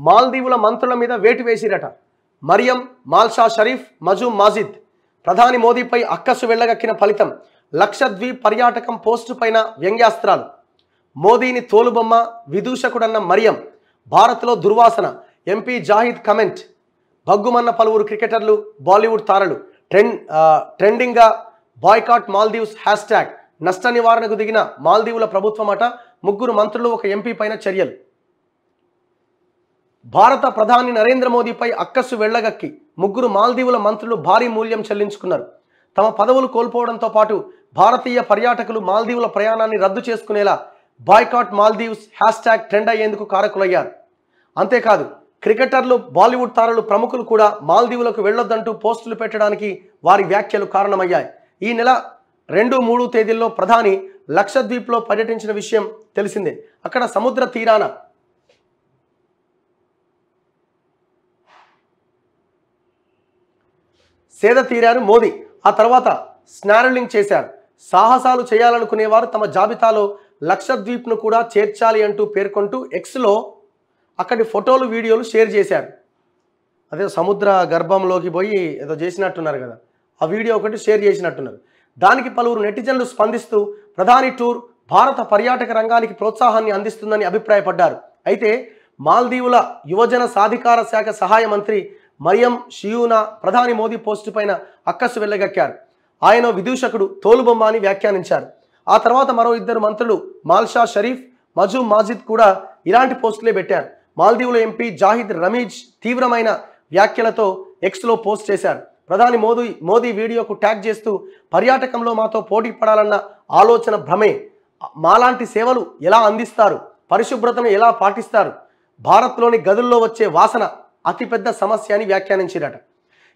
మాల్దీవుల మంత్రుల మీద వేటు వేసిరట. మరియం, మాల్షా షరీఫ్, మజూమ్ మాజిద్. ప్రధాని మోదీపై అక్కసు వెళ్లగక్కిన ఫలితం. లక్షద్వీప్ పర్యాటకం పోస్టు పైన వ్యంగ్యాస్త్రాలు. మోదీని తోలుబొమ్మ, విదూషకుడన్న మరియం. భారత్లో దుర్వాసన. MP Zahid comment. భగ్గుమన్న పలువురు క్రికెటర్లు, బాలీవుడ్ తారలు. ట్రెండింగ్గా బాయ్కాట్ మాల్దీవ్స్ హ్యాష్ ట్యాగ్. నష్ట నివారణకు దిగిన మాల్దీవుల ప్రభుత్వం అట. 3 మంత్రులు, 1 ఎంపీ పైన చర్యలు. భారత ప్రధాని నరేంద్ర మోదీపై అక్కసు వెళ్లగక్కి 3 మాల్దీవుల మంత్రులు భారీ మూల్యం చెల్లించుకున్నారు. తమ పదవులు కోల్పోవడంతో పాటు భారతీయ పర్యాటకులు మాల్దీవుల ప్రయాణాన్ని రద్దు చేసుకునేలా boycott Maldives hash tag trend అయ్యేందుకు కారకులయ్యారు. అంతేకాదు, క్రికెటర్లు, బాలీవుడ్ తారలు, ప్రముఖులు కూడా మాల్దీవులకు వెళ్లొద్దంటూ పోస్టులు పెట్టడానికి వారి వ్యాఖ్యలు కారణమయ్యాయి. ఈ నెల 2, 3 తేదీల్లో ప్రధాని లక్షద్వీప్లో పర్యటించిన విషయం తెలిసిందే. అక్కడ సముద్ర తీరాన సేద తీరారు మోదీ. ఆ తర్వాత స్నారలింగ్ చేశారు. సాహసాలు చేయాలనుకునేవారు తమ జాబితాలో లక్షద్వీప్ను కూడా చేర్చాలి అంటూ పేర్కొంటూ ఎక్స్లో అక్కడి ఫోటోలు, వీడియోలు షేర్ చేశారు. అదే సముద్ర గర్భంలోకి పోయి ఏదో చేసినట్టున్నారు కదా, ఆ వీడియో ఒకటి షేర్ చేసినట్టున్నారు. దానికి పలువురు నెటిజన్లు స్పందిస్తూ ప్రధాని టూర్ భారత పర్యాటక రంగానికి ప్రోత్సాహాన్ని అందిస్తుందని అభిప్రాయపడ్డారు. అయితే మాల్దీవుల యువజన సాధికార శాఖ సహాయ మంత్రి మరియం షియూనా ప్రధాని మోదీ పోస్టు పైన అక్కసు వెళ్లగక్కారు. ఆయన విదూషకుడు, తోలుబొమ్మ అని వ్యాఖ్యానించారు. ఆ తర్వాత మరో 2 మంత్రులు మాల్షా షరీఫ్, మజూమ్ మాజిద్ కూడా ఇలాంటి పోస్టులే పెట్టారు. మాల్దీవుల ఎంపీ జాహిద్ రమీజ్ తీవ్రమైన వ్యాఖ్యలతో ఎక్స్లో పోస్ట్ చేశారు. ప్రధాని మోదీ వీడియోకు ట్యాగ్ చేస్తూ పర్యాటకంలో మాతో పోటీ పడాలన్న ఆలోచన భ్రమే. మాలాంటి సేవలు ఎలా అందిస్తారు, పరిశుభ్రతను ఎలా పాటిస్తారు, భారత్లోని గదుల్లో వచ్చే వాసన అతిపెద్ద సమస్య అని వ్యాఖ్యానించారట.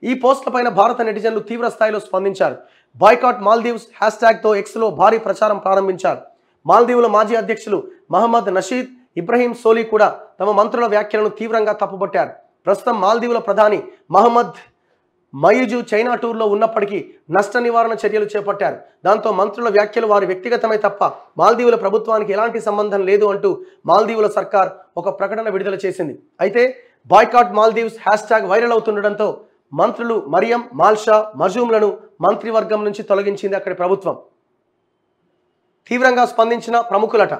ఈ పోస్టులపైన భారత నెటిజన్లు తీవ్ర స్థాయిలో స్పందించారు. బాయ్కాట్ మాల్దీవ్స్ హ్యాష్ ట్యాగ్తో ఎక్స్లో భారీ ప్రచారం ప్రారంభించారు. మాల్దీవుల మాజీ అధ్యక్షులు మహమ్మద్ నషీద్ ఇబ్రహీం సోలీ కూడా తమ మంత్రుల వ్యాఖ్యలను తీవ్రంగా తప్పుపట్టారు. ప్రస్తుతం మాల్దీవుల ప్రధాని మహమ్మద్ మయూజు చైనా టూర్లో ఉన్నప్పటికీ నష్ట నివారణ చర్యలు చేపట్టారు. దాంతో మంత్రుల వ్యాఖ్యలు వారి వ్యక్తిగతమే తప్ప మాల్దీవుల ప్రభుత్వానికి ఎలాంటి సంబంధం లేదు అంటూ మాల్దీవుల సర్కార్ ఒక ప్రకటన విడుదల చేసింది. అయితే boycott Maldives hash tag viral అవుతుండటంతో మంత్రులు మరియం, మాల్షా, మజూమ్లను మంత్రివర్గం నుంచి తొలగించింది అక్కడి ప్రభుత్వం. తీవ్రంగా స్పందించిన ప్రముఖులట.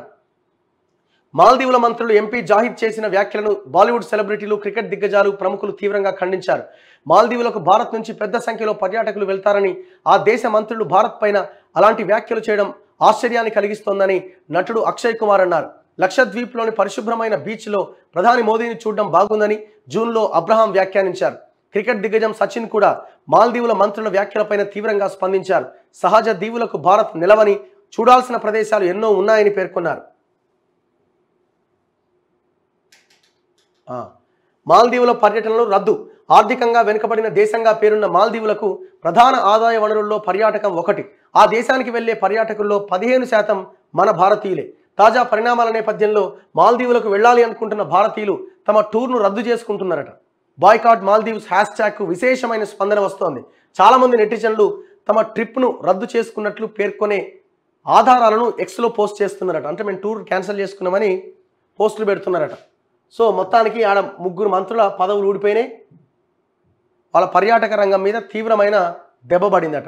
మాల్దీవుల మంత్రులు ఎంపీ జాహిద్ చేసిన వ్యాఖ్యలను బాలీవుడ్ సెలబ్రిటీలు, క్రికెట్ దిగ్గజాలు, ప్రముఖులు తీవ్రంగా ఖండించారు. మాల్దీవులకు భారత్ నుంచి పెద్ద సంఖ్యలో పర్యాటకులు వెళ్తారని, ఆ దేశ మంత్రులు భారత్ పైన అలాంటి వ్యాఖ్యలు చేయడం ఆశ్చర్యాన్ని కలిగిస్తోందని నటుడు అక్షయ్ కుమార్ అన్నారు. లక్షద్వీప్లోని పరిశుభ్రమైన బీచ్లో ప్రధాని మోదీని చూడడం బాగుందని జూన్లో అబ్రహాం వ్యాఖ్యానించారు. క్రికెట్ దిగ్గజం సచిన్ కూడా మాల్దీవుల మంత్రుల వ్యాఖ్యలపైన తీవ్రంగా స్పందించారు. సహజ దీవులకు భారత్ నిలవని, చూడాల్సిన ప్రదేశాలు ఎన్నో ఉన్నాయని పేర్కొన్నారు. మాల్దీవుల పర్యటనలు రద్దు. ఆర్థికంగా వెనుకబడిన దేశంగా పేరున్న మాల్దీవులకు ప్రధాన ఆదాయ వనరుల్లో పర్యాటకం ఒకటి. ఆ దేశానికి వెళ్లే పర్యాటకుల్లో 15% మన భారతీయులే. తాజా పరిణామాల నేపథ్యంలో మాల్దీవులకు వెళ్ళాలి అనుకుంటున్న భారతీయులు తమ టూర్ను రద్దు చేసుకుంటున్నారట. బాయ్కాట్ మాల్దీవ్స్ హ్యాష్ ట్యాగ్కు విశేషమైన స్పందన వస్తోంది. చాలామంది నెటిజన్లు తమ ట్రిప్ను రద్దు చేసుకున్నట్లు పేర్కొనే ఆధారాలను ఎక్స్లో పోస్ట్ చేస్తున్నారట. అంటే మేము టూర్ క్యాన్సిల్ చేసుకున్నామని పోస్టులు పెడుతున్నారట. సో మొత్తానికి ఆడ 3 మంత్రుల పదవులు ఊడిపోయినాయి. వాళ్ళ పర్యాటక రంగం మీద తీవ్రమైన దెబ్బ పడిందట.